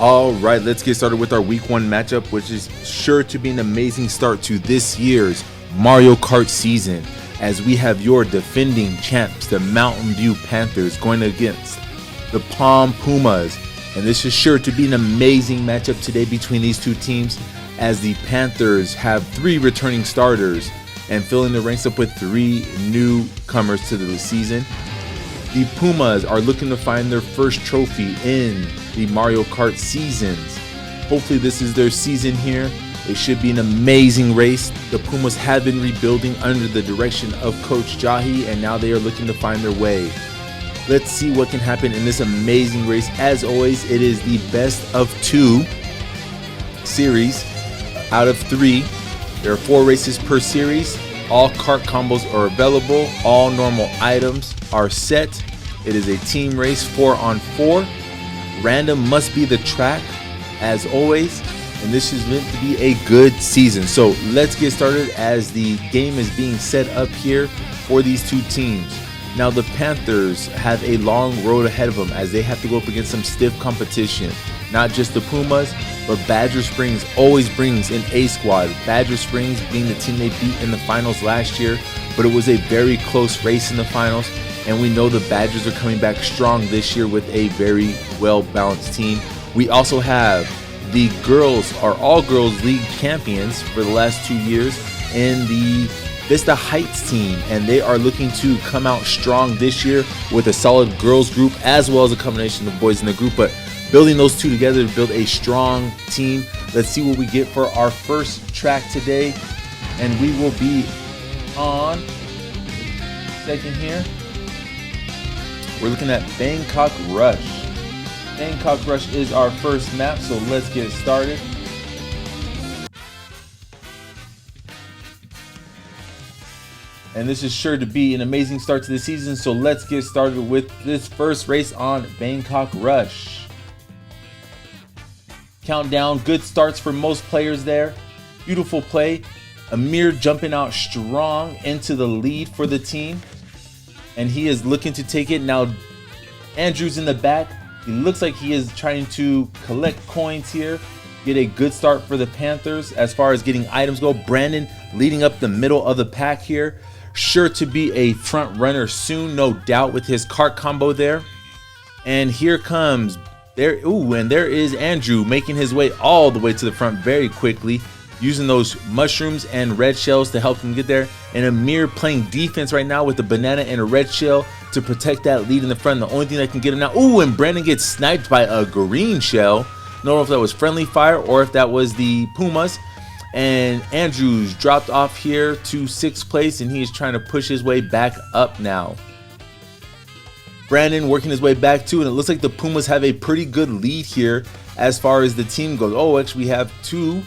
All right, let's get started with our week 1 matchup, which is sure to be an amazing start to this year's Mario Kart season, as we have your defending champs, the Mountain View Panthers, going against the Palm Pumas. And this is sure to be an amazing matchup today between these two teams, as the Panthers have 3 returning starters and filling the ranks up with 3 newcomers to the season. The Pumas are looking to find their first trophy in the Mario Kart seasons. Hopefully this is their season here. It should be an amazing race. The Pumas have been rebuilding under the direction of Coach Jahi, and now they are looking to find their way. Let's see what can happen in this amazing race. As always, it is the best of 2 series out of 3. There are 4 races per series. All kart combos are available. All normal items are set. It is a team race 4-on-4. Random must be the track, as always. And this is meant to be a good season. So let's get started as the game is being set up here for these two teams. Now the Panthers have a long road ahead of them, as they have to go up against some stiff competition. Not just the Pumas, but Badger Springs always brings an A squad. Badger Springs being the team they beat in the finals last year, but it was a very close race in the finals, and we know the Badgers are coming back strong this year with a very well-balanced team. We also have the girls, are all-girls league champions for the last 2 years, in the Vista Heights team, and they are looking to come out strong this year with a solid girls group as well as a combination of boys in the group. But building those two together to build a strong team. Let's see what we get for our first track today. And we will be on second here. We're looking at Bangkok Rush. Bangkok Rush is our first map, so let's get started. And this is sure to be an amazing start to the season, so let's get started with this first race on Bangkok Rush. Countdown, good starts for most players there. Beautiful play. Amir jumping out strong into the lead for the team, and he is looking to take it. Now Andrew's in the back. He looks like he is trying to collect coins here, get a good start for the Panthers as far as getting items go. Brandon leading up the middle of the pack here, sure to be a front runner soon, no doubt, with his kart combo there. And here comes and there is Andrew making his way all the way to the front very quickly, using those mushrooms and red shells to help him get there. And Amir playing defense right now with a banana and a red shell to protect that lead in the front. The only thing that can get him now. And Brandon gets sniped by a green shell. Don't know if that was friendly fire or if that was the Pumas. And Andrews dropped off here to 6th place, and he is trying to push his way back up now. Brandon working his way back too, and it looks like the Pumas have a pretty good lead here as far as the team goes. Actually we have two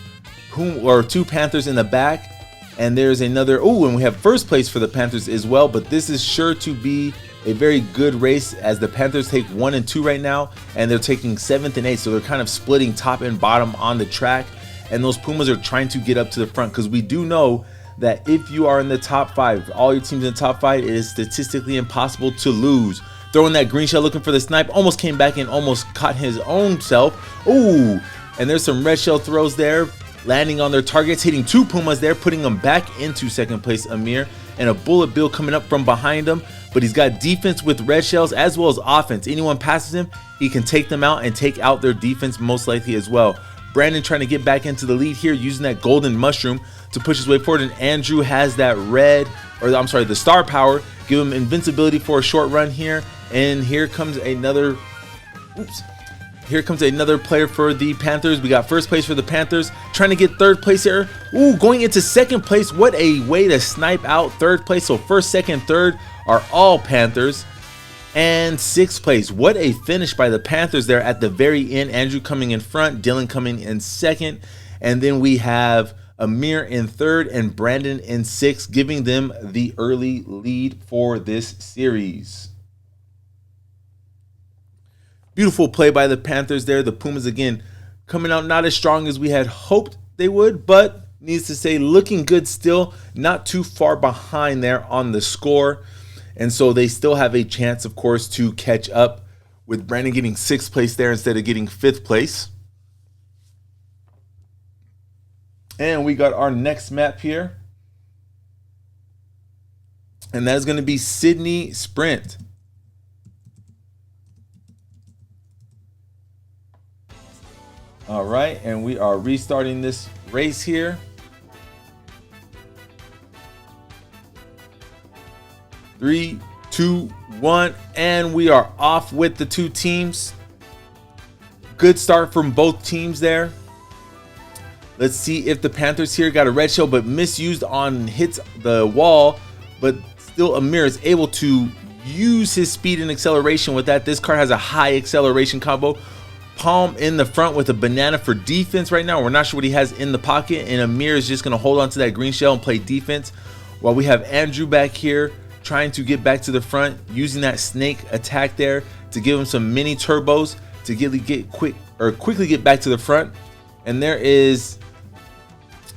Panthers in the back, and there's another, and we have first place for the Panthers as well. But this is sure to be a very good race, as the Panthers take 1 and 2 right now, and they're taking 7th and 8th, so they're kind of splitting top and bottom on the track. And those Pumas are trying to get up to the front, because we do know that if you are in the top 5, all your teams in the top 5, it is statistically impossible to lose. Throwing that green shell, looking for the snipe, almost came back and almost caught his own self. And there's some red shell throws there, landing on their targets, hitting 2 Pumas there, putting them back into 2nd place, Amir. And a bullet bill coming up from behind him, but he's got defense with red shells as well as offense. Anyone passes him, he can take them out and take out their defense most likely as well. Brandon trying to get back into the lead here, using that golden mushroom to push his way forward. And Andrew has that the star power, give him invincibility for a short run here. And here comes another player for the Panthers. We got first place for the Panthers, trying to get 3rd place here. Going into 2nd place. What a way to snipe out 3rd place. So 1st, 2nd, 3rd are all Panthers. And 6th place. What a finish by the Panthers there at the very end. Andrew coming in front, Dylan coming in 2nd. And then we have Amir in 3rd and Brandon in 6th, giving them the early lead for this series. Beautiful play by the Panthers there. The Pumas again coming out not as strong as we had hoped they would, but needs to say looking good still, not too far behind there on the score. And so they still have a chance, of course, to catch up, with Brandon getting 6th place there instead of getting 5th place. And we got our next map here. And that is going to be Sydney Sprint. All right, and we are restarting this race here. Three, two, one, and we are off with the two teams. Good start from both teams there. Let's see if the Panthers here got a red shell, but misused on hits the wall. But still, Amir is able to use his speed and acceleration with that. This car has a high acceleration combo. Palm in the front with a banana for defense right now. We're not sure what he has in the pocket, and Amir is just going to hold on to that green shell and play defense, while we have Andrew back here trying to get back to the front, using that snake attack there to give him some mini turbos to quickly get back to the front. And there is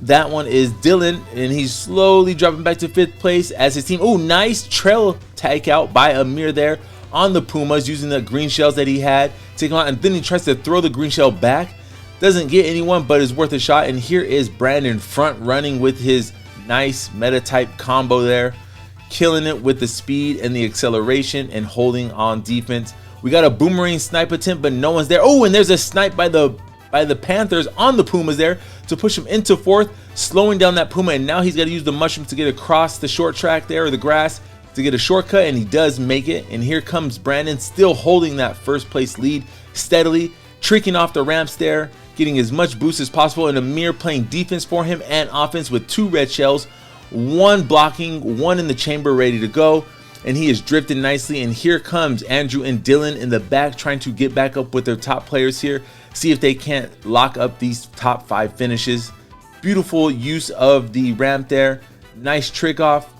that one is Dylan, and he's slowly dropping back to 5th place as his team. Oh, nice trail take out by Amir there on the Pumas, using the green shells that he had, take him out, and then he tries to throw the green shell back. Doesn't get anyone, but is worth a shot. And here is Brandon front running with his nice meta type combo there, killing it with the speed and the acceleration and holding on defense. We got a boomerang snipe attempt, but no one's there. Oh, and there's a snipe by the Panthers on the Pumas there to push him into 4th, slowing down that Puma. And now he's got to use the mushroom to get across the short track there, or the grass, to get a shortcut, and he does make it. And here comes Brandon, still holding that 1st place lead steadily, tricking off the ramps there, getting as much boost as possible. And Amir playing defense for him and offense with 2 red shells, 1 blocking, 1 in the chamber ready to go. And he is drifting nicely. And here comes Andrew and Dylan in the back, trying to get back up with their top players here, see if they can't lock up these top 5 finishes. Beautiful use of the ramp there, nice trick off,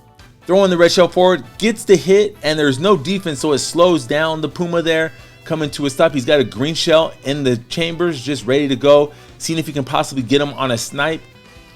throwing the red shell forward, gets the hit, and there's no defense, so it slows down the Puma there, coming to a stop. He's got a green shell in the chambers, just ready to go, seeing if he can possibly get him on a snipe.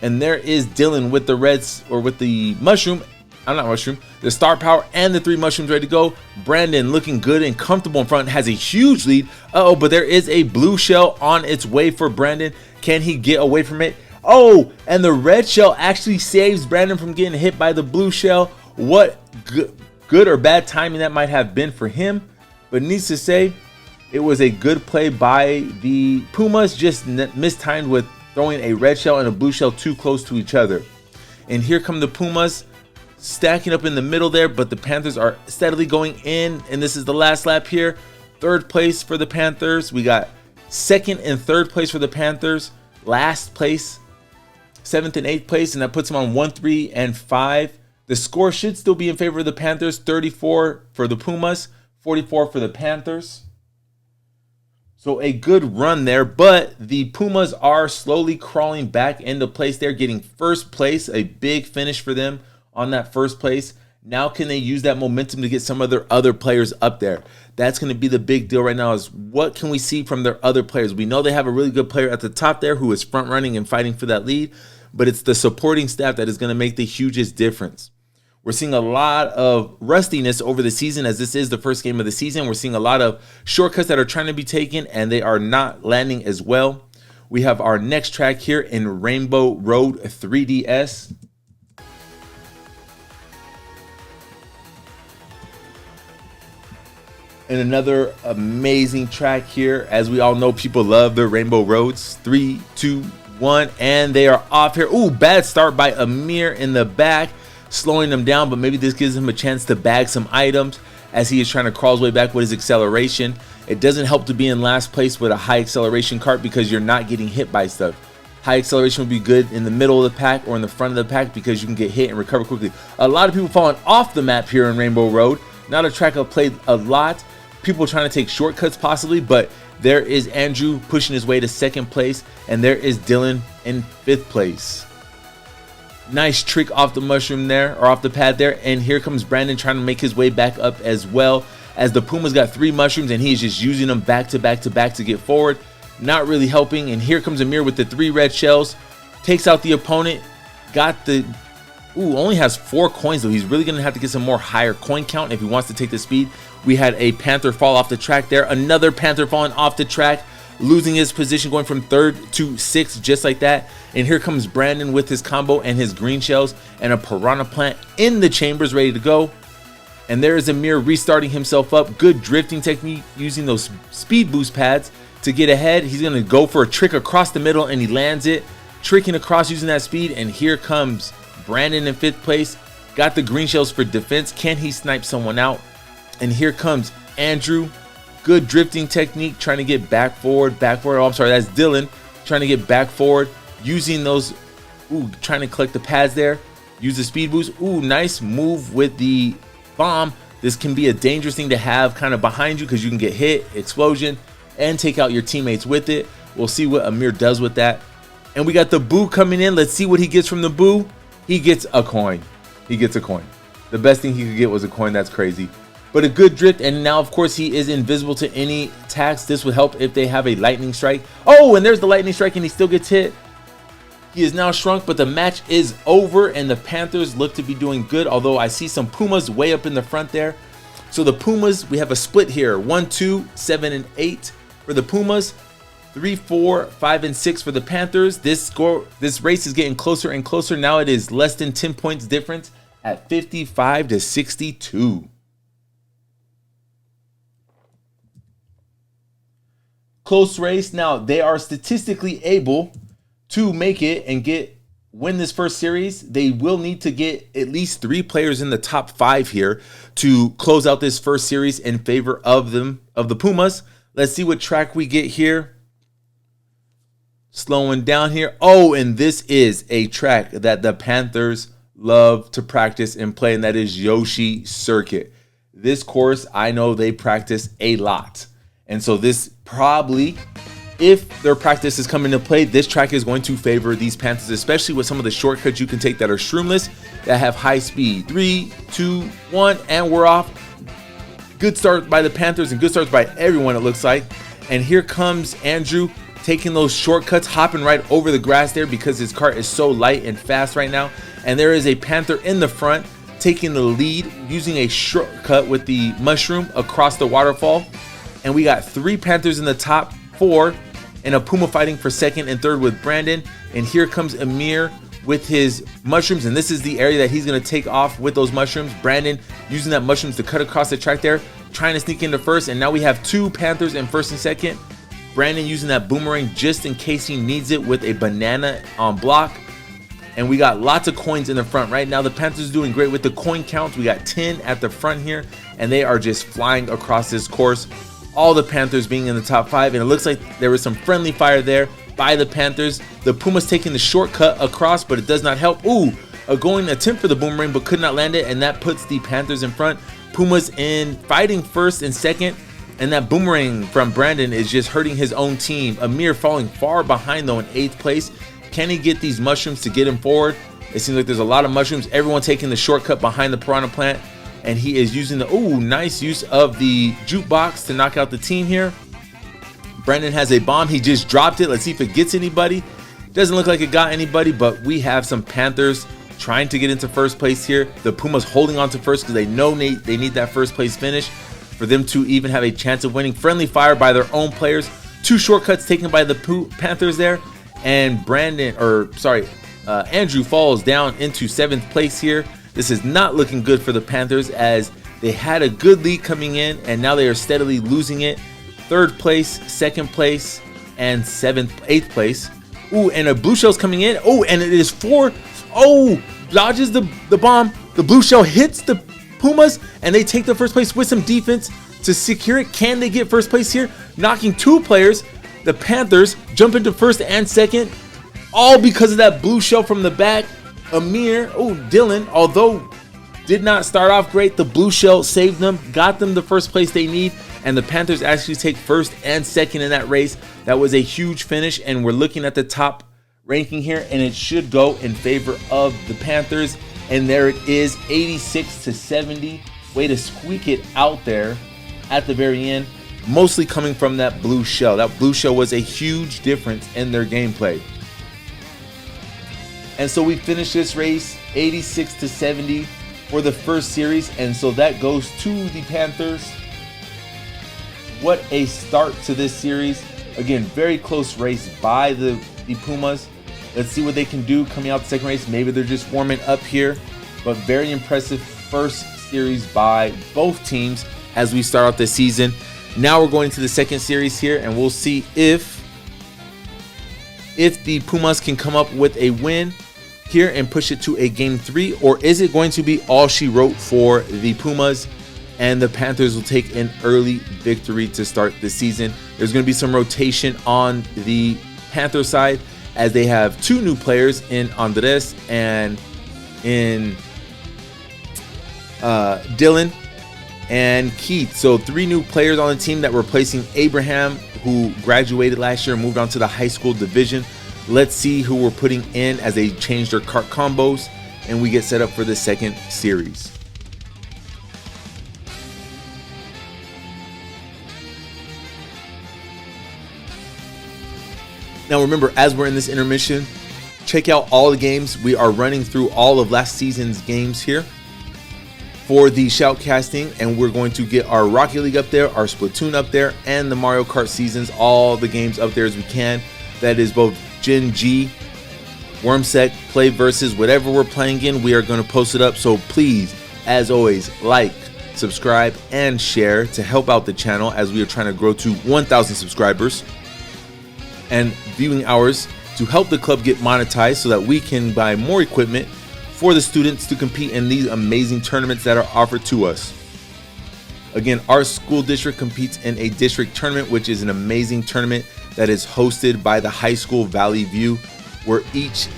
And there is Dylan with the reds, or with the mushroom. I'm not mushroom, the star power and the 3 mushrooms ready to go. Brandon looking good and comfortable in front, has a huge lead. Uh-oh, but there is a blue shell on its way for Brandon. Can he get away from it? Oh, and the red shell actually saves Brandon from getting hit by the blue shell. What good or bad timing that might have been for him. But needs to say, it was a good play by the Pumas, just mistimed with throwing a red shell and a blue shell too close to each other. And here come the Pumas, stacking up in the middle there, but the Panthers are steadily going in, and this is the last lap here. 3rd place for the Panthers. We got 2nd and 3rd place for the Panthers. Last place, 7th and 8th place, and that puts them on 1, 3, and 5. The score should still be in favor of the Panthers. 34 for the Pumas, 44 for the Panthers. So a good run there, but the Pumas are slowly crawling back into place. They're getting 1st place, a big finish for them on that 1st place. Now can they use that momentum to get some of their other players up there? That's going to be the big deal right now, is what can we see from their other players? We know they have a really good player at the top there who is front running and fighting for that lead, but it's the supporting staff that is going to make the hugest difference. We're seeing a lot of rustiness over the season, as this is the 1st game of the season. We're seeing a lot of shortcuts that are trying to be taken, and they are not landing as well. We have our next track here in Rainbow Road 3DS. And another amazing track here. As we all know, people love the Rainbow Roads. 3, 2, 1, and they are off here. Ooh, bad start by Amir in the back, slowing them down, but maybe this gives him a chance to bag some items as he is trying to crawl his way back with his acceleration. It doesn't help to be in last place with a high acceleration kart, because you're not getting hit by stuff. High acceleration would be good in the middle of the pack or in the front of the pack, because you can get hit and recover quickly. A lot of people falling off the map here in Rainbow Road. Not a track I've played a lot. People trying to take shortcuts possibly, but there is Andrew pushing his way to 2nd place, and there is Dylan in 5th place. Nice trick off the mushroom there, or off the pad there, and here comes Brandon trying to make his way back up as well, as the Puma's got 3 mushrooms and he's just using them back to back to back to get forward. Not really helping, and here comes Amir with the 3 red shells, takes out the opponent, got the... Ooh, only has 4 coins though. He's really going to have to get some more higher coin count if he wants to take the speed. We had a Panther fall off the track there. Another Panther falling off the track. losing his position, going from 3rd to 6th, just like that. And here comes Brandon with his combo and his green shells and a piranha plant in the chambers, ready to go. And there is Amir restarting himself up. Good drifting technique using those speed boost pads to get ahead. He's going to go for a trick across the middle, and he lands it, tricking across using that speed. And here comes Brandon in 5th place. Got the green shells for defense. Can he snipe someone out? And here comes Andrew. Good drifting technique, trying to get back forward. Oh, I'm sorry, that's Dylan. Trying to get back forward, using those, trying to collect the pads there. Use the speed boost. Nice move with the bomb. This can be a dangerous thing to have kind of behind you because you can get hit, explosion, and take out your teammates with it. We'll see what Amir does with that. And we got the Boo coming in. Let's see what he gets from the Boo. He gets a coin. The best thing he could get was a coin. That's crazy. But a good drift, and now of course he is invisible to any attacks. This would help if they have a lightning strike. And there's the lightning strike, and he still gets hit. He is now shrunk, but the match is over, and the Panthers look to be doing good, although I see some Pumas way up in the front there. So the Pumas, we have a split here. 1, 2, 7, and 8 for the Pumas. 3, 4, 5, and 6 for the Panthers. This race is getting closer and closer. Now it is less than 10 points difference at 55 to 62. Close race. Now they are statistically able to make it and win this first series. They will need to get at least 3 players in the top 5 here to close out this first series in favor of the Pumas. Let's see what track we get here. Slowing down here. And this is a track that the Panthers love to practice and play, and that is Yoshi Circuit. This course, I know they practice a lot. And so this probably, if their practice is coming to play, this track is going to favor these Panthers, especially with some of the shortcuts you can take that are shroomless, that have high speed. 3, 2, 1, and we're off. Good start by the Panthers and good starts by everyone, it looks like. And here comes Andrew taking those shortcuts, hopping right over the grass there because his cart is so light and fast right now. And there is a Panther in the front taking the lead, using a shortcut with the mushroom across the waterfall. And we got 3 Panthers in the top 4 and a Puma fighting for 2nd and 3rd with Brandon. And here comes Amir with his mushrooms, and this is the area that he's going to take off with those mushrooms. Brandon using that mushrooms to cut across the track there, trying to sneak into 1st, and now we have 2 Panthers in 1st and 2nd. Brandon using that boomerang just in case he needs it with a banana on block. And we got lots of coins in the front. Right now the Panthers are doing great with the coin counts. We got 10 at the front here, and they are just flying across this course. All the Panthers being in the top 5, and it looks like there was some friendly fire there by the Panthers. The Pumas taking the shortcut across, but it does not help. A going attempt for the boomerang, but could not land it, and that puts the Panthers in front. Pumas in fighting 1st and 2nd, and that boomerang from Brandon is just hurting his own team. Amir falling far behind though in 8th place. Can he get these mushrooms to get him forward? It seems like there's a lot of mushrooms. Everyone taking the shortcut behind the piranha plant. And he is using the, nice use of the jukebox to knock out the team here. Brandon has a bomb. He just dropped it. Let's see if it gets anybody. Doesn't look like it got anybody, but we have some Panthers trying to get into 1st place here. The Pumas holding on to 1st because they know they need that 1st place finish for them to even have a chance of winning. Friendly fire by their own players. 2 shortcuts taken by the Panthers there. And Andrew falls down into 7th place here. This is not looking good for the Panthers as they had a good lead coming in, and now they are steadily losing it. 3rd place, 2nd place, and 8th place. And a blue shell's coming in. And it is 4. Dodges the bomb. The blue shell hits the Pumas, and they take the 1st place with some defense to secure it. Can they get 1st place here? Knocking 2 players. The Panthers jump into 1st and 2nd, all because of that blue shell from the back. Dylan, although did not start off great, the blue shell saved them, got them the 1st place they need, and the Panthers actually take 1st and 2nd in that race. That was a huge finish, and we're looking at the top ranking here, and it should go in favor of the Panthers. And there it is, 86 to 70. Way to squeak it out there at the very end, mostly coming from that blue shell. That blue shell was a huge difference in their gameplay. And so we finished this race 86 to 70 for the first series. And so that goes to the Panthers. What a start to this series. Again, very close race by the Pumas. Let's see what they can do coming out the second race. Maybe they're just warming up here, but very impressive first series by both teams as we start out the season. Now we're going to the second series here, and we'll see if the Pumas can come up with a win here and push it to a game 3, or is it going to be all she wrote for the Pumas and the Panthers will take an early victory to start the season? There's going to be some rotation on the Panther side as they have 2 new players in Andres and in Dylan and Keith. So 3 new players on the team that were replacing Abraham, who graduated last year and moved on to the high school division. Let's see who we're putting in as they change their kart combos and we get set up for the second series. Now remember, as we're in this intermission, check out all the games. We are running through all of last season's games here for the shoutcasting, and we're going to get our Rocket League up there, our Splatoon up there, and the Mario Kart seasons, all the games up there as we can. That is both Gen G, Wormsec, Play Versus, whatever we're playing in, we are going to post it up. So please, as always, like, subscribe, and share to help out the channel as we are trying to grow to 1,000 subscribers and viewing hours to help the club get monetized so that we can buy more equipment for the students to compete in these amazing tournaments that are offered to us. Again, our school district competes in a district tournament, which is an amazing tournament that is hosted by the high school Valley View, where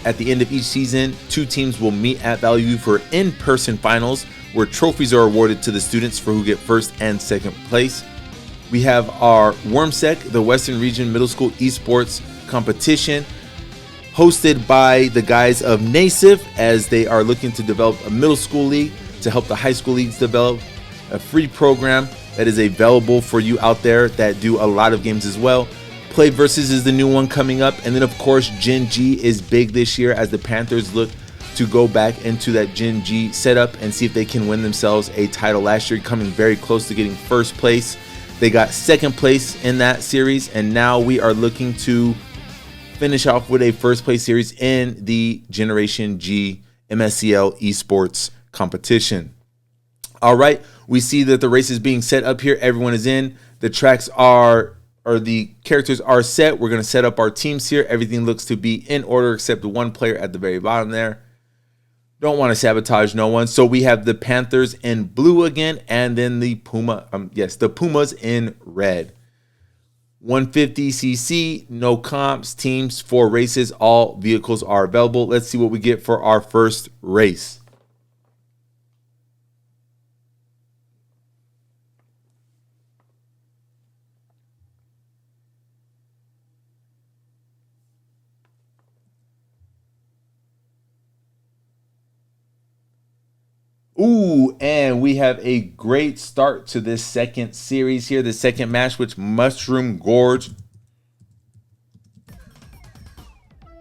at the end of each season, 2 teams will meet at Valley View for in-person finals where trophies are awarded to the students for who get first and second place. We have our Wormsec, the Western Region Middle School Esports competition, hosted by the guys of NASIF, as they are looking to develop a middle school league to help the high school leagues develop a free program that is available for you out there that do a lot of games as well. Play Versus is the new one coming up, and then of course Gen G is big this year as the Panthers look to go back into that Gen G setup and see if they can win themselves a title. Last year coming very close to getting first place. They got second place in that series, and now we are looking to finish off with a first place series in the Generation G MSCL esports competition. All right, we see that the race is being set up here. Everyone is in. The tracks are, or the characters are set. We're going to set up our teams here. Everything looks to be in order except the one player at the very bottom there. Don't want to sabotage no one. So we have the Panthers in blue again, and then the Pumas in red. 150cc, no comps, teams, 4 races, all vehicles are available. Let's see what we get for our first race. Ooh, and we have a great start to this second series here, the second match, which Mushroom Gorge.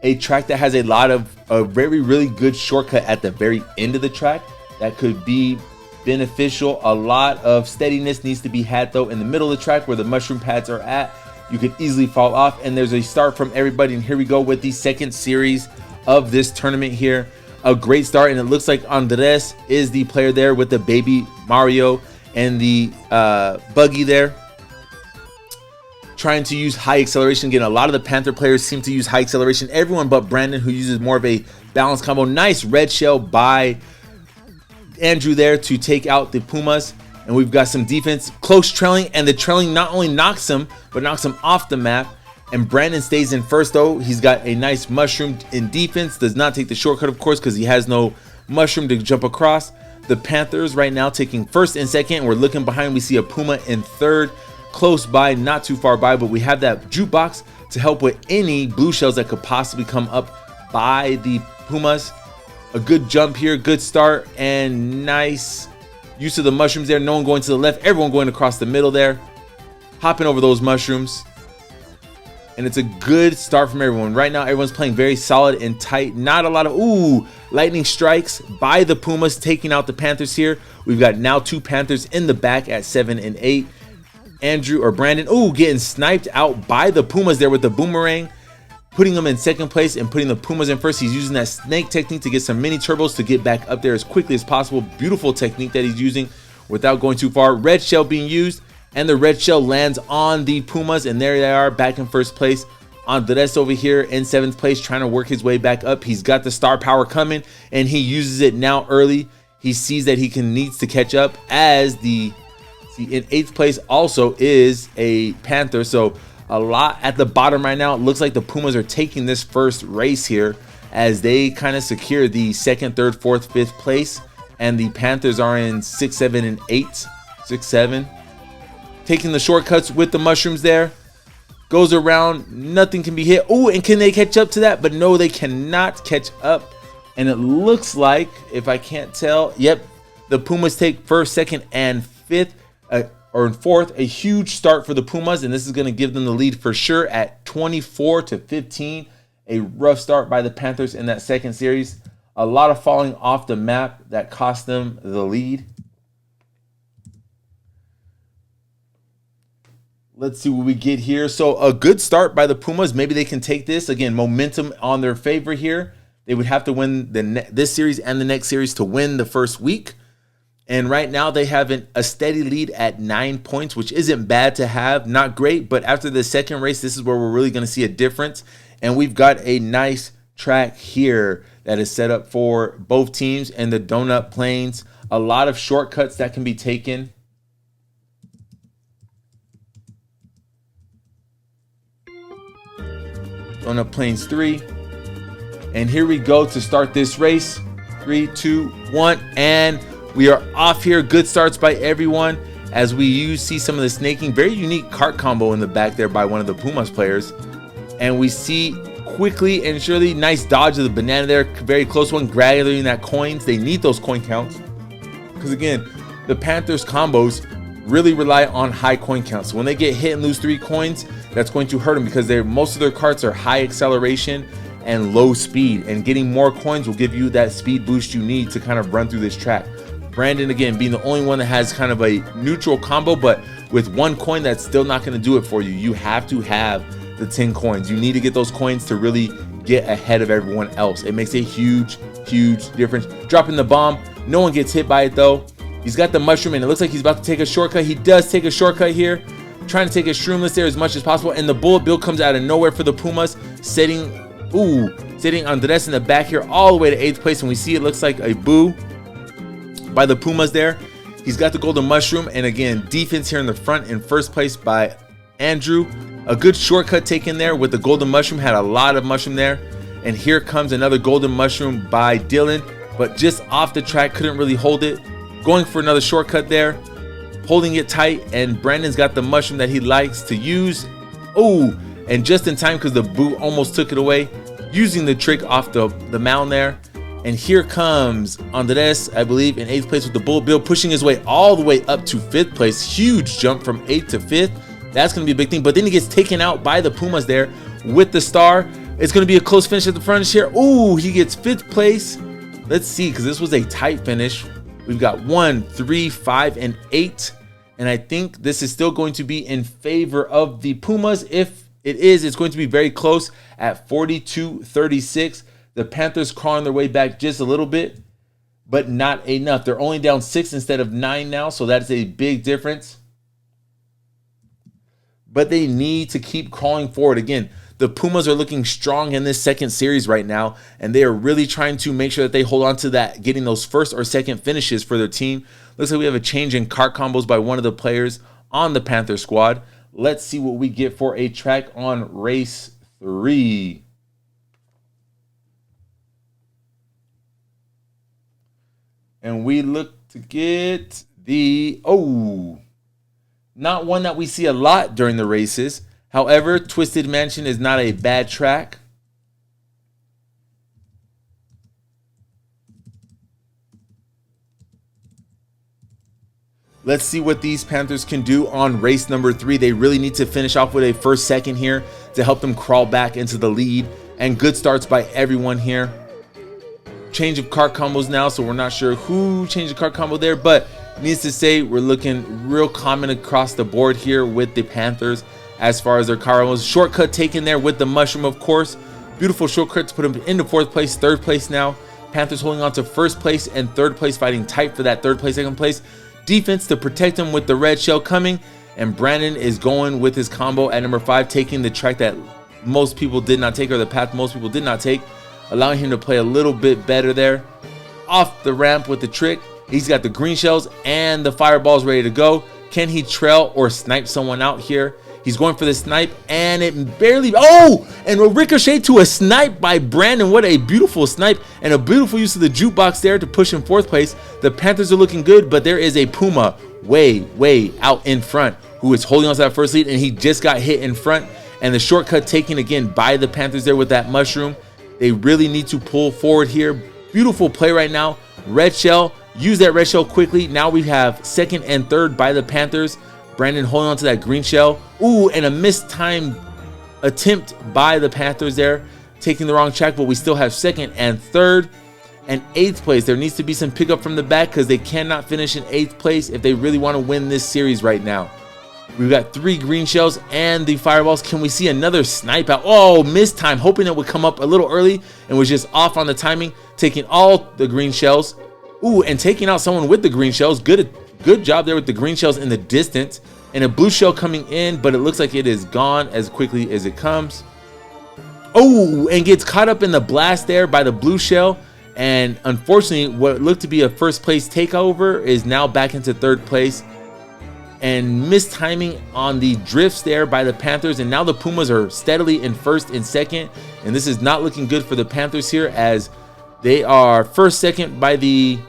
A track that has a lot of a really good shortcut at the very end of the track that could be beneficial. A lot of steadiness needs to be had though in the middle of the track where the mushroom pads are at. You could easily fall off, and there's a start from everybody. And here we go with the second series of this tournament here. A great start, and it looks like Andres is the player there with the baby Mario and the buggy there, trying to use high acceleration. Again, a lot of the Panther players seem to use high acceleration. Everyone but Brandon, who uses more of a balanced combo. Nice red shell by Andrew there to take out the Pumas. And we've got some defense, close trailing, and the trailing not only knocks him, but knocks him off the map. And Brandon stays in first though. He's got a nice mushroom in defense. Does not take the shortcut, of course, because he has no mushroom to jump across. The Panthers right now taking first and second. And we're looking behind. We see a Puma in third. Close by, not too far by, but we have that jukebox to help with any blue shells that could possibly come up by the Pumas. A good jump here, good start, and nice use of the mushrooms there. No one going to the left, everyone going across the middle there. Hopping over those mushrooms. And it's a good start from everyone. Right now, everyone's playing very solid and tight. Not a lot of, lightning strikes by the Pumas, taking out the Panthers here. We've got now 2 Panthers in the back at 7 and 8. Andrew or Brandon, oh, getting sniped out by the Pumas there with the boomerang, putting them in second place and putting the Pumas in first. He's using that snake technique to get some mini turbos to get back up there as quickly as possible. Beautiful technique that he's using without going too far. Red shell being used, and the red shell lands on the Pumas, and there they are back in first place. Andres over here in 7th place trying to work his way back up. He's got the star power coming, and he uses it now early. He sees that he needs to catch up, as in 8th place also is a Panther. So a lot at the bottom right now. It looks like the Pumas are taking this first race here as they kind of secure the 2nd, 3rd, 4th, 5th place. And the Panthers are in 6, 7, and 8. 6, 7. Taking the shortcuts with the mushrooms there. Goes around, nothing can be hit. Oh, and can they catch up to that? But no, they cannot catch up. And it looks like, if I can't tell, yep, the Pumas take 1st, 2nd, and 5th, or in 4th. A huge start for the Pumas, and this is going to give them the lead for sure at 24-15. A rough start by the Panthers in that 2nd series. A lot of falling off the map that cost them the lead. Let's see what we get here. So a good start by the Pumas. Maybe they can take this. Again, momentum on their favor here. They would have to win this series and the next series to win the first week. And right now they have a steady lead at 9 points, which isn't bad to have. Not great, but after the 2nd race, this is where we're really going to see a difference. And we've got a nice track here that is set up for both teams and the Donut Plains. A lot of shortcuts that can be taken. Donut Plains 3. And here we go to start this race. 3, 2, 1, and we are off here. Good starts by everyone as we see some of the snaking. Very unique kart combo in the back there by one of the Pumas players. And we see quickly and surely, nice dodge of the banana there. Very close one, gathering that coins. They need those coin counts because, again, the Panthers combos really rely on high coin counts. So when they get hit and lose 3 coins, that's going to hurt them because most of their karts are high acceleration and low speed, and getting more coins will give you that speed boost you need to kind of run through this track. Brandon, again, being the only one that has kind of a neutral combo, but with 1 coin, that's still not going to do it for you. You have to have the 10 coins. You need to get those coins to really get ahead of everyone else. It makes a huge, huge difference. Dropping the bomb. No one gets hit by it, though. He's got the mushroom, and it looks like he's about to take a shortcut. He does take a shortcut here, trying to take his shroomless there as much as possible, and the bullet bill comes out of nowhere for the Pumas, setting Andres in the back here all the way to 8th place, and we see it looks like a boo by the Pumas there. He's got the golden mushroom, and again, defense here in the front in 1st place by Andrew. A good shortcut taken there with the golden mushroom, had a lot of mushroom there. And here comes another golden mushroom by Dylan, but just off the track, couldn't really hold it. Going for another shortcut there, holding it tight, and Brandon's got the mushroom that he likes to use. Oh, and just in time because the boo almost took it away, using the trick off the mound there. And here comes Andres, I believe, in 8th place with the bullet bill, pushing his way all the way up to 5th place. Huge jump from 8th to 5th. That's going to be a big thing. But then he gets taken out by the Pumas there with the star. It's going to be a close finish at the front here. Ooh, he gets 5th place. Let's see, because this was a tight finish. We've got 1, 3, 5, and 8. And I think this is still going to be in favor of the Pumas. If it is, it's going to be very close at 42-36. The Panthers crawling their way back just a little bit, but not enough. They're only down 6 instead of 9 now, so that's a big difference. But they need to keep crawling forward. Again, the Pumas are looking strong in this 2nd series right now, and they are really trying to make sure that they hold on to that, getting those 1st or 2nd finishes for their team. Looks like we have a change in kart combos by one of the players on the Panther squad. Let's see what we get for a track on race 3. And we look to get the, not one that we see a lot during the races. However, Twisted Mansion is not a bad track. Let's see what these Panthers can do on race number 3. They really need to finish off with a 1st, 2nd here to help them crawl back into the lead. And good starts by everyone here. Change of kart combos now, so we're not sure who changed the kart combo there, but Needs to say, we're looking real common across the board here with the Panthers as far as their car was. Shortcut taken there with the mushroom, of course. Beautiful shortcut to put them into 4th place, 3rd place now. Panthers holding on to 1st place and 3rd place, fighting tight for that 3rd place, 2nd place. Defense to protect them with the red shell coming. And Brandon is going with his combo at number 5, taking the track that most people did not take, or the path most people did not take, allowing him to play a little bit better there. Off the ramp with the trick. He's got the green shells and the fireballs ready to go. Can he trail or snipe someone out here? He's going for the snipe, and it barely, and a ricochet to a snipe by Brandon. What a beautiful snipe, and a beautiful use of the jukebox there to push in 4th place. The Panthers are looking good, but there is a Puma way out in front who is holding on to that first lead, and he just got hit in front. And the shortcut taken again by the Panthers there with that mushroom. They really need to pull forward here. Beautiful play right now. Red shell. Use that red shell quickly. Now we have 2nd and 3rd by the Panthers. Brandon holding on to that green shell. Ooh, and a mistimed attempt by the Panthers there, taking the wrong track, but we still have 2nd and 3rd and 8th place. There needs to be some pickup from the back because they cannot finish in 8th place if they really want to win this series right now. We've got 3 green shells and the fireballs. Can we see another snipe out? Oh, missed time, hoping it would come up a little early and was just off on the timing, taking all the green shells. Ooh, and taking out someone with the green shells. Good job there with the green shells in the distance. And a blue shell coming in, but it looks like it is gone as quickly as it comes. Oh, and gets caught up in the blast there by the blue shell. And unfortunately, what looked to be a 1st place takeover is now back into 3rd place. And mistiming on the drifts there by the Panthers. And now the Pumas are steadily in 1st and 2nd. And this is not looking good for the Panthers here, as they are 1st, 2nd by the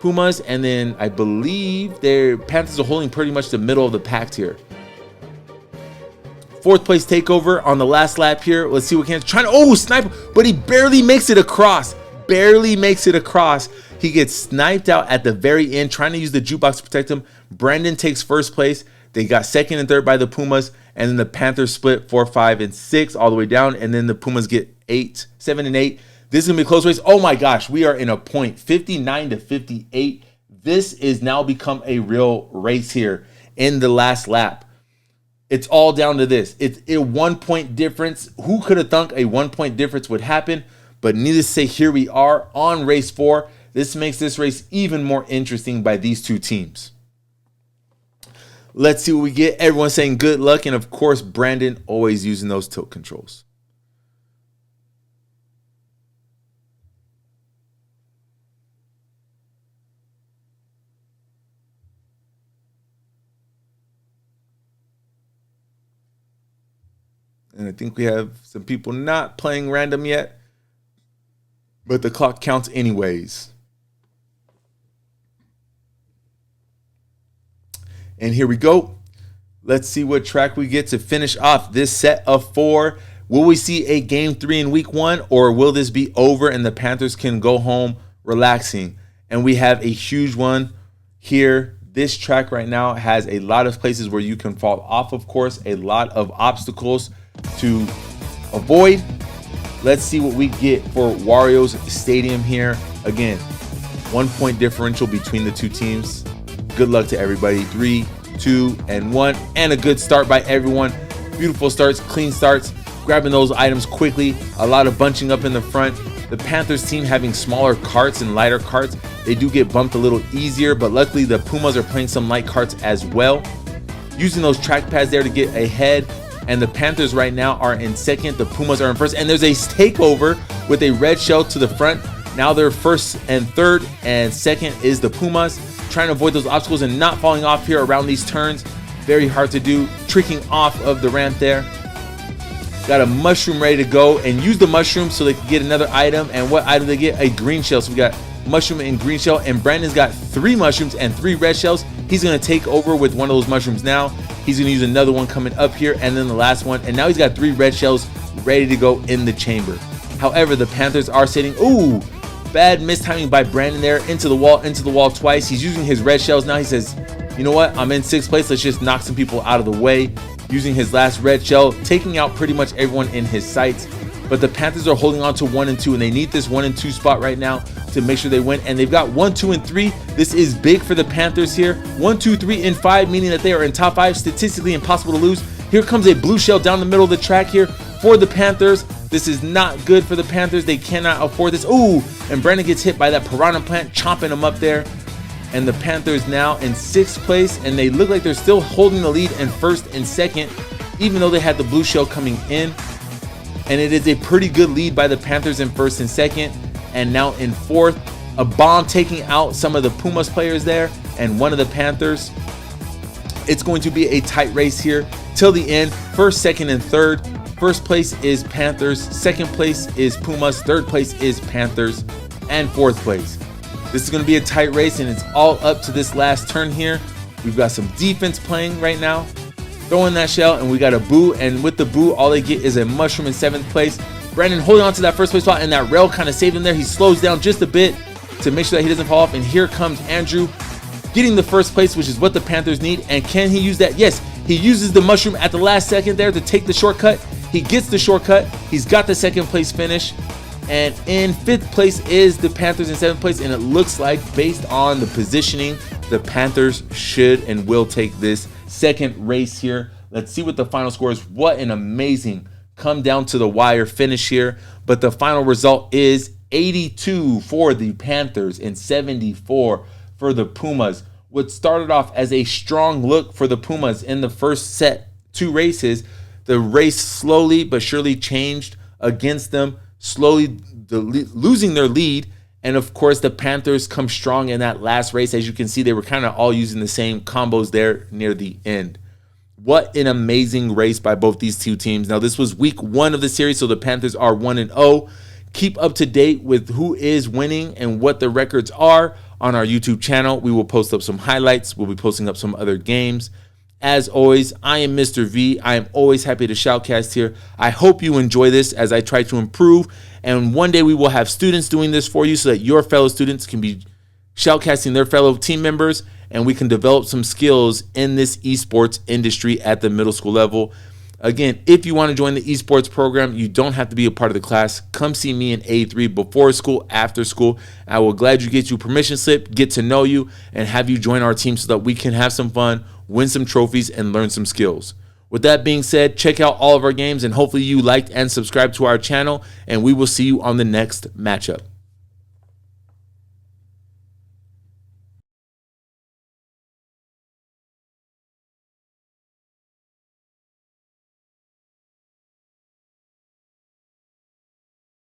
Pumas, and then I believe their Panthers are holding pretty much the middle of the pack here. 4th place takeover on the last lap here. Let's see what can trying to snipe, but he barely makes it across. He gets sniped out at the very end, trying to use the jukebox to protect him. Brandon takes 1st place. They got 2nd and 3rd by the Pumas, and then the Panthers split 4, 5, and 6 all the way down, and then the Pumas get 7 and 8. This is going to be a close race. Oh my gosh, we are in a point, 59 to 58. This is now become a real race here in the last lap. It's all down to this. It's a 1-point difference. Who could have thunk a 1-point difference would happen? But needless to say, here we are on race 4. This makes this race even more interesting by these two teams. Let's see what we get. Everyone saying good luck. And of course, Brandon always using those tilt controls. And I think we have some people not playing random yet, but the clock counts anyways. And here we go. Let's see what track we get to finish off this set of 4. Will we see a game 3 in week 1, or will this be over and the Panthers can go home relaxing? And we have a huge one here. This track right now has a lot of places where you can fall off, of course, a lot of obstacles to avoid. Let's see what we get for Wario's Stadium here. Again, 1-point differential between the two teams. Good luck to everybody. 3, 2, and 1. And a good start by everyone. Beautiful starts, clean starts, grabbing those items quickly. A lot of bunching up in the front. The Panthers team having smaller carts and lighter carts. They do get bumped a little easier, but luckily the Pumas are playing some light carts as well. Using those track pads there to get ahead. And the Panthers right now are in 2nd. The Pumas are in 1st. And there's a takeover with a red shell to the front. Now they're 1st and 3rd, and 2nd is the Pumas. Trying to avoid those obstacles and not falling off here around these turns. Very hard to do. Tricking off of the ramp there. Got a mushroom ready to go, and use the mushroom so they can get another item. And what item they get? A green shell. So we got mushroom and green shell. And Brandon's got 3 mushrooms and 3 red shells. He's going to take over with one of those mushrooms now. He's going to use another one coming up here, and then the last one. And now he's got 3 red shells ready to go in the chamber. However, the Panthers are sitting. Ooh, bad mistiming by Brandon there. Into the wall twice. He's using his red shells now. He says, you know what? I'm in 6th place. Let's just knock some people out of the way. Using his last red shell, taking out pretty much everyone in his sights. but the Panthers are holding on to 1 and 2, and they need this 1 and 2 spot right now to make sure they win. And they've got 1, 2, and 3. This is big for the Panthers here. 1, 2, 3, and 5, meaning that they are in top 5, statistically impossible to lose. Here comes a blue shell down the middle of the track here for the Panthers. This is not good for the Panthers. They cannot afford this. Ooh, and Brandon gets hit by that piranha plant, chomping him up there. And the Panthers now in 6th place, and they look like they're still holding the lead in 1st and 2nd, even though they had the blue shell coming in. And it is a pretty good lead by the Panthers in 1st and 2nd. And now in 4th, a bomb taking out some of the Pumas players there and one of the Panthers. It's going to be a tight race here till the end. 1st, 2nd, and 3rd. 1st place is Panthers. 2nd place is Pumas. 3rd place is Panthers. And 4th place. This is going to be a tight race, and it's all up to this last turn here. We've got some defense playing right now. Throwing that shell, and we got a boo. And with the boo, all they get is a mushroom in 7th place. Brandon holding on to that 1st place spot, and that rail kind of saved him there. He slows down just a bit to make sure that he doesn't fall off. And here comes Andrew getting the 1st place, which is what the Panthers need. And can he use that? Yes, he uses the mushroom at the last second there to take the shortcut. He gets the shortcut. He's got the 2nd place finish. And in 5th place is the Panthers in 7th place. And it looks like, based on the positioning, the Panthers should and will take this 2nd race here. Let's see what the final score is. What an amazing come down to the wire finish here. But the final result is 82 for the Panthers and 74 for the Pumas. What started off as a strong look for the Pumas in the first set 2 races, the race slowly but surely changed against them, slowly losing their lead. And of course, the Panthers come strong in that last race. As you can see, they were kind of all using the same combos there near the end. What an amazing race by both these two teams. Now, this was week 1 of the series, so the Panthers are 1-0. Keep up to date with who is winning and what the records are on our YouTube channel. We will post up some highlights. We'll be posting up some other games. As always, I am Mr. V. I am always happy to shoutcast here. I hope you enjoy this as I try to improve. And one day we will have students doing this for you so that your fellow students can be shoutcasting their fellow team members, and we can develop some skills in this esports industry at the middle school level. Again, if you want to join the esports program, you don't have to be a part of the class. Come see me in A3 before school, after school. I will gladly get you a permission slip, get to know you, and have you join our team so that we can have some fun, win some trophies, and learn some skills. With that being said, check out all of our games, and hopefully you liked and subscribed to our channel, and we will see you on the next matchup.